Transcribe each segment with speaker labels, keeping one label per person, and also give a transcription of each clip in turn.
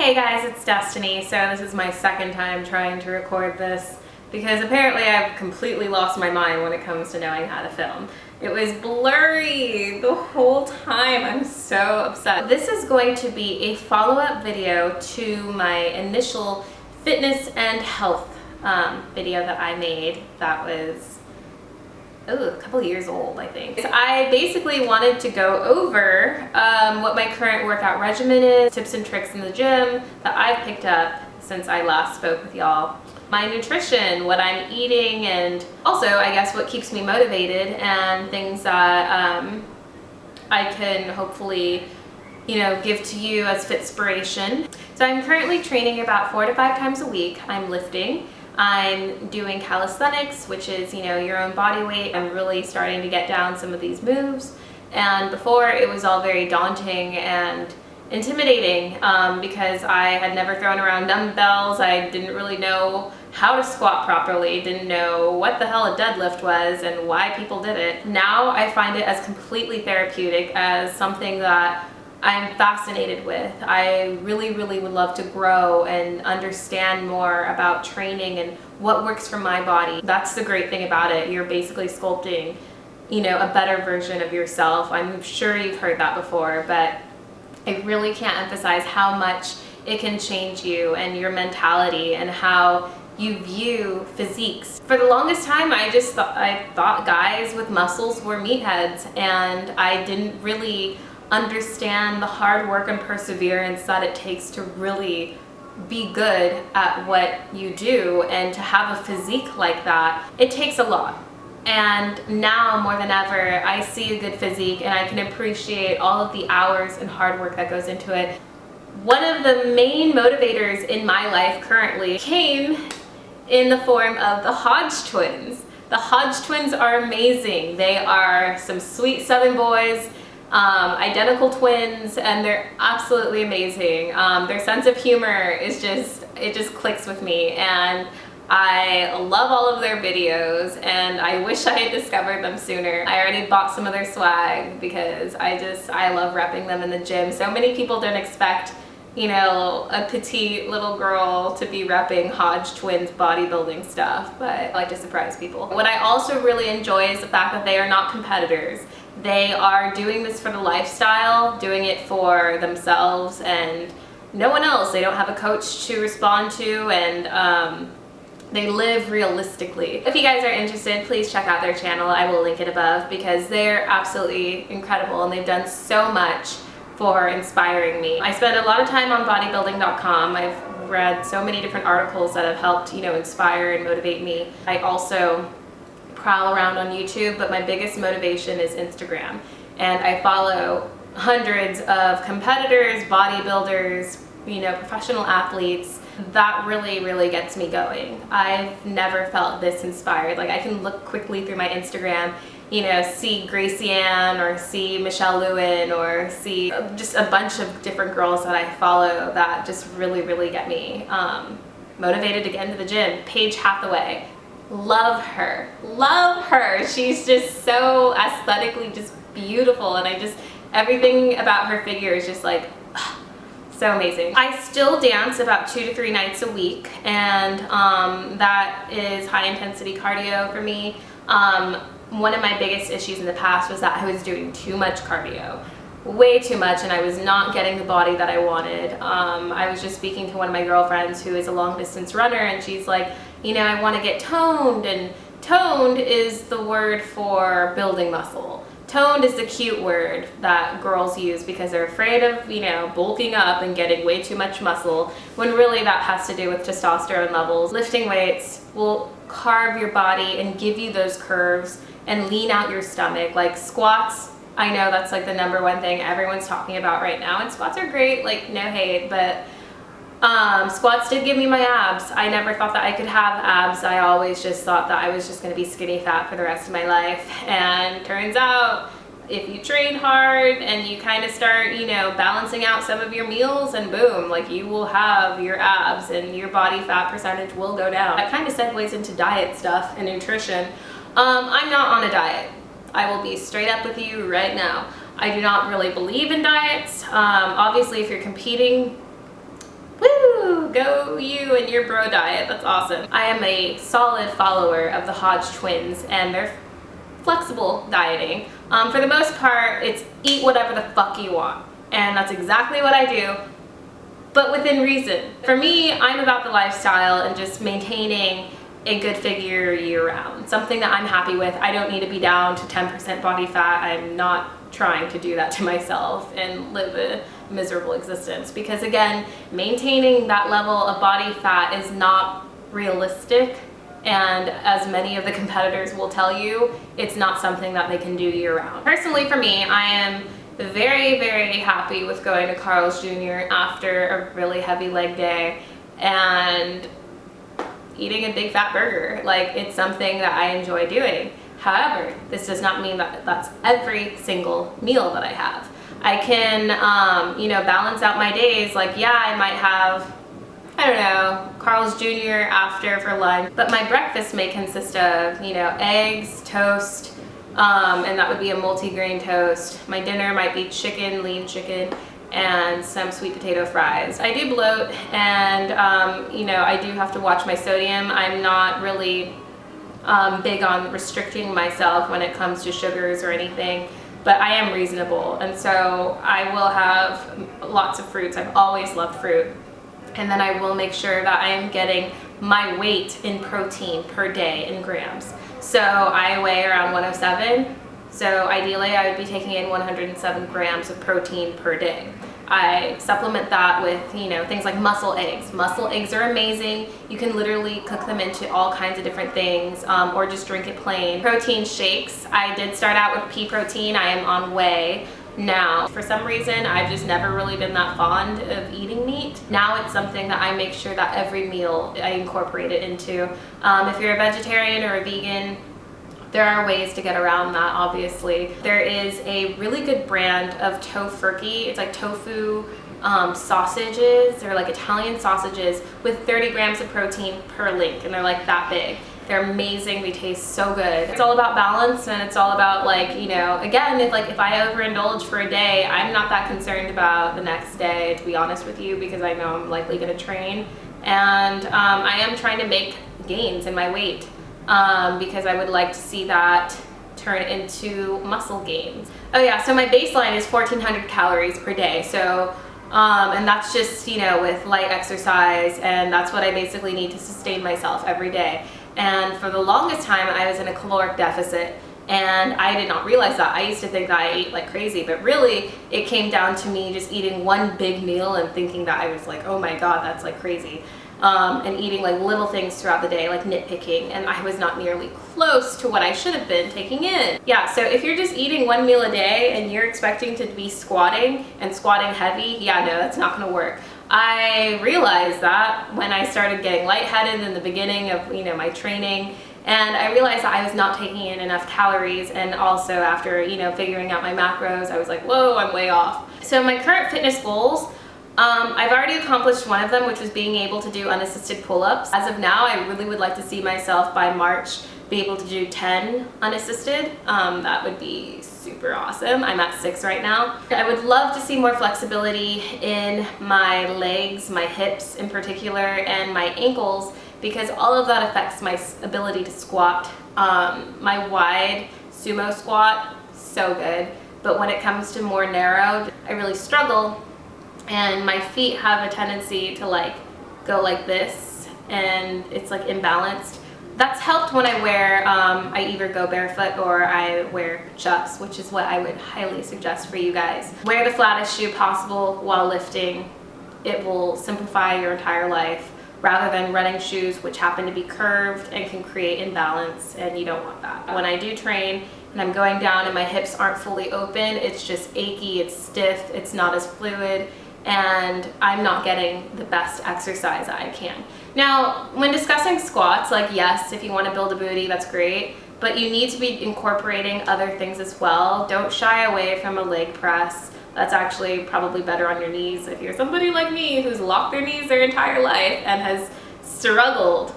Speaker 1: Hey guys, it's Destiny. So this is my second time trying to record this because apparently I've completely lost my mind when it comes to knowing how to film. It was blurry the whole time. I'm so upset. This is going to be a follow-up video to my initial fitness and health video that I made that was a couple years old, I think. I basically wanted to go over what my current workout regimen is, tips and tricks in the gym that I've picked up since I last spoke with y'all, my nutrition, what I'm eating, and also I guess what keeps me motivated and things that I can hopefully give to you as Fitspiration. So I'm currently training about 4 to 5 times a week. I'm lifting. I'm doing calisthenics, which is, your own body weight. I'm really starting to get down some of these moves. And before, it was all very daunting and intimidating because I had never thrown around dumbbells. I didn't really know how to squat properly, didn't know what the hell a deadlift was and why people did it. Now I find it as completely therapeutic, as something that I'm fascinated with. I really would love to grow and understand more about training and what works for my body. That's the great thing about it. You're basically sculpting, a better version of yourself. I'm sure you've heard that before, but I really can't emphasize how much it can change you and your mentality and how you view physiques. For the longest time, I thought guys with muscles were meatheads, and I didn't really understand the hard work and perseverance that it takes to really be good at what you do, and to have a physique like that, it takes a lot. And now more than ever, I see a good physique and I can appreciate all of the hours and hard work that goes into it. One of the main motivators in my life currently came in the form of the HodgeTwins. The HodgeTwins are amazing. They are some sweet Southern boys, identical twins, and they're absolutely amazing. Their sense of humor is it just clicks with me, and I love all of their videos, and I wish I had discovered them sooner. I already bought some of their swag because I love repping them in the gym. So many people don't expect, a petite little girl to be repping HodgeTwins bodybuilding stuff, but I like to surprise people. What I also really enjoy is the fact that they are not competitors. They are doing this for the lifestyle, doing it for themselves and no one else. They don't have a coach to respond to, and they live realistically. If you guys are interested, please check out their channel. I will link it above because they're absolutely incredible and they've done so much for inspiring me. I spend a lot of time on bodybuilding.com. I've read so many different articles that have helped, inspire and motivate me. I also prowl around on YouTube, but my biggest motivation is Instagram. And I follow hundreds of competitors, bodybuilders, professional athletes. That really gets me going. I've never felt this inspired. Like, I can look quickly through my Instagram, see Gracie Ann or see Michelle Lewin or see just a bunch of different girls that I follow that just really get me motivated to get into the gym. Paige Hathaway. Love her. She's just so aesthetically just beautiful, and everything about her figure is just like so amazing. I still dance about 2 to 3 nights a week, and that is high intensity cardio for me. One of my biggest issues in the past was that I was doing too much cardio. Way too much, and I was not getting the body that I wanted. I was just speaking to one of my girlfriends who is a long distance runner, and she's like, I want to get toned, and toned is the word for building muscle. Toned is the cute word that girls use because they're afraid of, bulking up and getting way too much muscle, when really that has to do with testosterone levels. Lifting weights will carve your body and give you those curves and lean out your stomach. Like squats, I know that's like the #1 thing everyone's talking about right now, and squats are great, like no hate, but squats did give me my abs. I never thought that I could have abs. I always just thought that I was just going to be skinny fat for the rest of my life, and turns out if you train hard and you kind of start, balancing out some of your meals, and boom, like you will have your abs and your body fat percentage will go down. That kind of segues into diet stuff and nutrition. I'm not on a diet. I will be straight up with you right now. I do not really believe in diets. Obviously, if you're competing, you and your bro diet. That's awesome. I am a solid follower of the HodgeTwins and their flexible dieting. For the most part, it's eat whatever the fuck you want. And that's exactly what I do, but within reason. For me, I'm about the lifestyle and just maintaining a good figure year round. Something that I'm happy with. I don't need to be down to 10% body fat. I'm not trying to do that to myself and live a miserable existence, because again, maintaining that level of body fat is not realistic, and as many of the competitors will tell you, it's not something that they can do year round. Personally, for me, I am very, very happy with going to Carl's Jr. after a really heavy leg day and eating a big fat burger. Like, it's something that I enjoy doing. However, this does not mean that that's every single meal that I have. I can, balance out my days. Like, yeah, I might have, I don't know, Carl's Jr. after for lunch, but my breakfast may consist of, eggs, toast, and that would be a multi-grain toast. My dinner might be chicken, lean chicken, and some sweet potato fries. I do bloat, and I do have to watch my sodium. I'm not really big on restricting myself when it comes to sugars or anything, but I am reasonable, and so I will have lots of fruits. I've always loved fruit. And then I will make sure that I am getting my weight in protein per day in grams. So I weigh around 107. So ideally I would be taking in 107 grams of protein per day. I supplement that with, things like muscle eggs. Muscle eggs are amazing. You can literally cook them into all kinds of different things, or just drink it plain. Protein shakes. I did start out with pea protein. I am on whey now. For some reason, I've just never really been that fond of eating meat. Now it's something that I make sure that every meal I incorporate it into. If you're a vegetarian or a vegan, there are ways to get around that, obviously. There is a really good brand of tofurkey. It's like tofu sausages. They're like Italian sausages with 30 grams of protein per link, and they're like that big. They're amazing. They taste so good. It's all about balance, and it's all about, again, if I overindulge for a day, I'm not that concerned about the next day, to be honest with you, because I know I'm likely going to train. And I am trying to make gains in my weight, because I would like to see that turn into muscle gains. Oh yeah, so my baseline is 1,400 calories per day. So, and that's just, with light exercise, and that's what I basically need to sustain myself every day. And for the longest time, I was in a caloric deficit, and I did not realize that. I used to think that I ate like crazy, but really it came down to me just eating one big meal and thinking that I was like, oh my God, that's like crazy. And eating like little things throughout the day, like nitpicking, and I was not nearly close to what I should have been taking in. Yeah, so if you're just eating one meal a day and you're expecting to be squatting and squatting heavy, yeah, no, that's not gonna work. I realized that when I started getting lightheaded in the beginning of my training, and I realized that I was not taking in enough calories, and also after figuring out my macros, I was like, whoa, I'm way off. So my current fitness goals, I've already accomplished one of them, which was being able to do unassisted pull-ups. As of now, I really would like to see myself by March be able to do 10 unassisted. That would be super awesome. I'm at 6 right now. I would love to see more flexibility in my legs, my hips in particular, and my ankles, because all of that affects my ability to squat. My wide sumo squat, so good, but when it comes to more narrow, I really struggle, and my feet have a tendency to go like this, and it's like imbalanced. That's helped when I wear, I either go barefoot or I wear chucks, which is what I would highly suggest for you guys. Wear the flattest shoe possible while lifting. It will simplify your entire life, rather than running shoes which happen to be curved and can create imbalance, and you don't want that. When I do train and I'm going down and my hips aren't fully open, it's just achy, it's stiff, it's not as fluid, and I'm not getting the best exercise I can. Now, when discussing squats, yes, if you want to build a booty, that's great, but you need to be incorporating other things as well. Don't shy away from a leg press. That's actually probably better on your knees if you're somebody like me who's locked their knees their entire life and has struggled.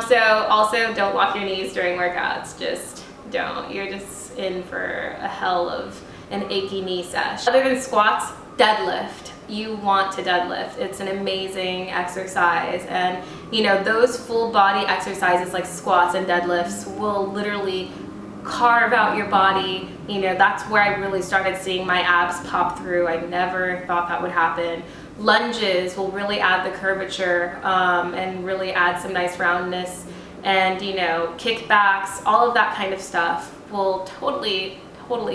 Speaker 1: So also don't lock your knees during workouts. Just don't. You're just in for a hell of an achy knee sesh. Other than squats, deadlift. you want to deadlift. It's an amazing exercise, and you know, those full body exercises like squats and deadlifts will literally carve out your body. You know, that's where I really started seeing my abs pop through. I never thought that would happen. Lunges will really add the curvature and really add some nice roundness, and you know, kickbacks, all of that kind of stuff will totally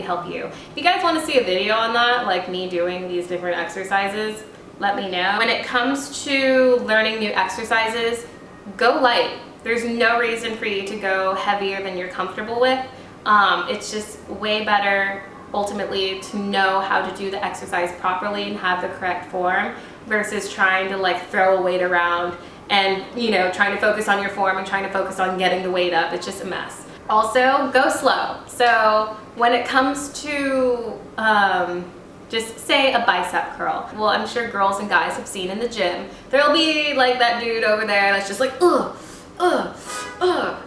Speaker 1: help you. If you guys want to see a video on that, like me doing these different exercises, let me know. When it comes to learning new exercises, go light. There's no reason for you to go heavier than you're comfortable with. It's just way better ultimately to know how to do the exercise properly and have the correct form versus trying to like throw a weight around and, you know, trying to focus on your form and trying to focus on getting the weight up. It's just a mess. Also, go slow. So when it comes to just say a bicep curl, well, I'm sure girls and guys have seen in the gym, there'll be like that dude over there that's just like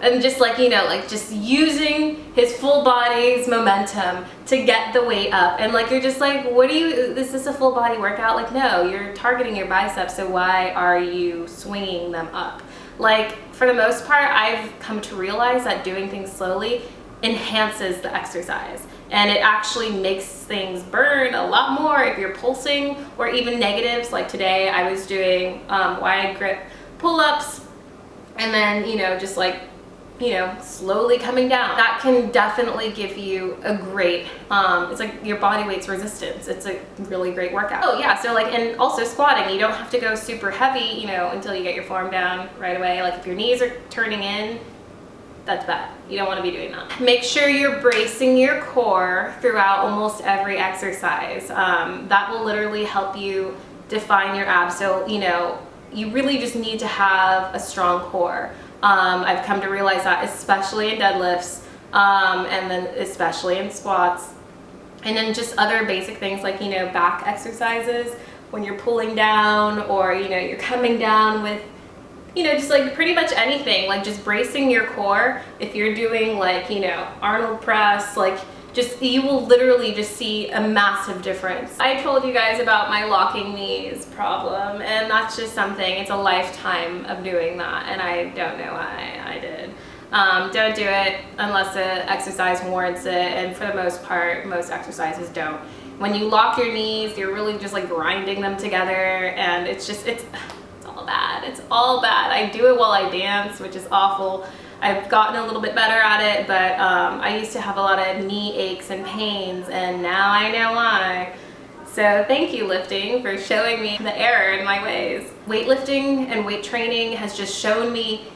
Speaker 1: and just like, you know, like just using his full body's momentum to get the weight up, and like you're just like, what do you, is this a full body workout? Like, no, you're targeting your biceps, so why are you swinging them up? Like, for the most part, I've come to realize that doing things slowly enhances the exercise, and it actually makes things burn a lot more if you're pulsing, or even negatives. Like today I was doing wide grip pull-ups, and then, you know, just like, you know, slowly coming down. That can definitely give you a great, it's like your body weight's resistance. It's a really great workout. Oh yeah, so like, and also squatting, you don't have to go super heavy, you know, until you get your form down right away. Like if your knees are turning in, that's bad. You don't want to be doing that. Make sure you're bracing your core throughout almost every exercise. That will literally help you define your abs. So, you know, you really just need to have a strong core. I've come to realize that, especially in deadlifts, and then especially in squats, and then just other basic things like, you know, back exercises when you're pulling down, or, you know, you're coming down with, you know, just like pretty much anything, like just bracing your core. If you're doing like, you know, Arnold press, like just, you will literally just see a massive difference. I told you guys about my locking knees problem, and that's just something, it's a lifetime of doing that, and I don't know why I did. Don't do it unless the exercise warrants it, and for the most part, most exercises don't. When you lock your knees, you're really just like grinding them together, and it's just, it's all bad. It's all bad. I do it while I dance, which is awful. I've gotten a little bit better at it, but I used to have a lot of knee aches and pains, and now I know why. So thank you, lifting, for showing me the error in my ways. Weightlifting and weight training has just shown me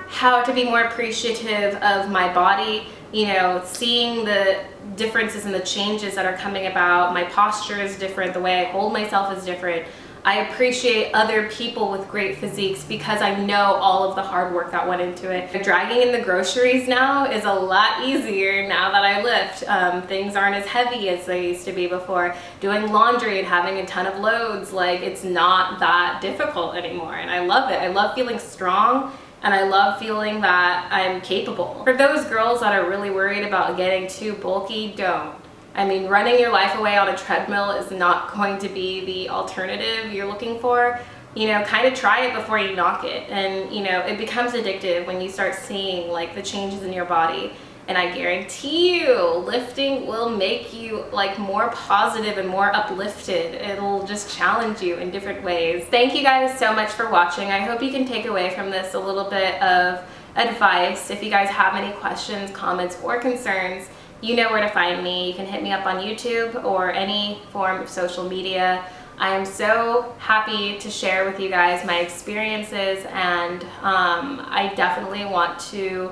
Speaker 1: how to be more appreciative of my body, you know, seeing the differences and the changes that are coming about. My posture is different, the way I hold myself is different. I appreciate other people with great physiques because I know all of the hard work that went into it. Dragging in the groceries now is a lot easier now that I lift. Things aren't as heavy as they used to be before. Doing laundry and having a ton of loads, like, it's not that difficult anymore, and I love it. I love feeling strong, and I love feeling that I'm capable. For those girls that are really worried about getting too bulky, don't. I mean, running your life away on a treadmill is not going to be the alternative you're looking for. You know, kind of try it before you knock it. And, you know, it becomes addictive when you start seeing like the changes in your body. And I guarantee you, lifting will make you like more positive and more uplifted. It'll just challenge you in different ways. Thank you guys so much for watching. I hope you can take away from this a little bit of advice. If you guys have any questions, comments, or concerns, you know where to find me. You can hit me up on YouTube or any form of social media. I am so happy to share with you guys my experiences, and I definitely want to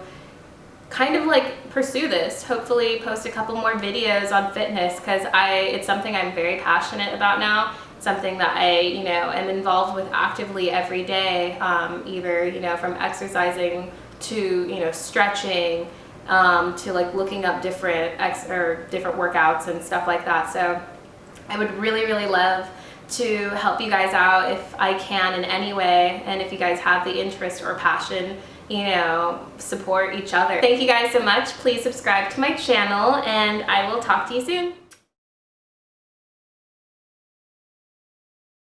Speaker 1: kind of like pursue this. Hopefully post a couple more videos on fitness, because it's something I'm very passionate about now. Something that I, you know, am involved with actively every day, either, you know, from exercising to, you know, stretching, to like looking up different workouts and stuff like that. So I would really, really love to help you guys out if I can in any way, and if you guys have the interest or passion, you know, support each other. Thank you guys so much. Please subscribe to my channel, and I will talk to you soon.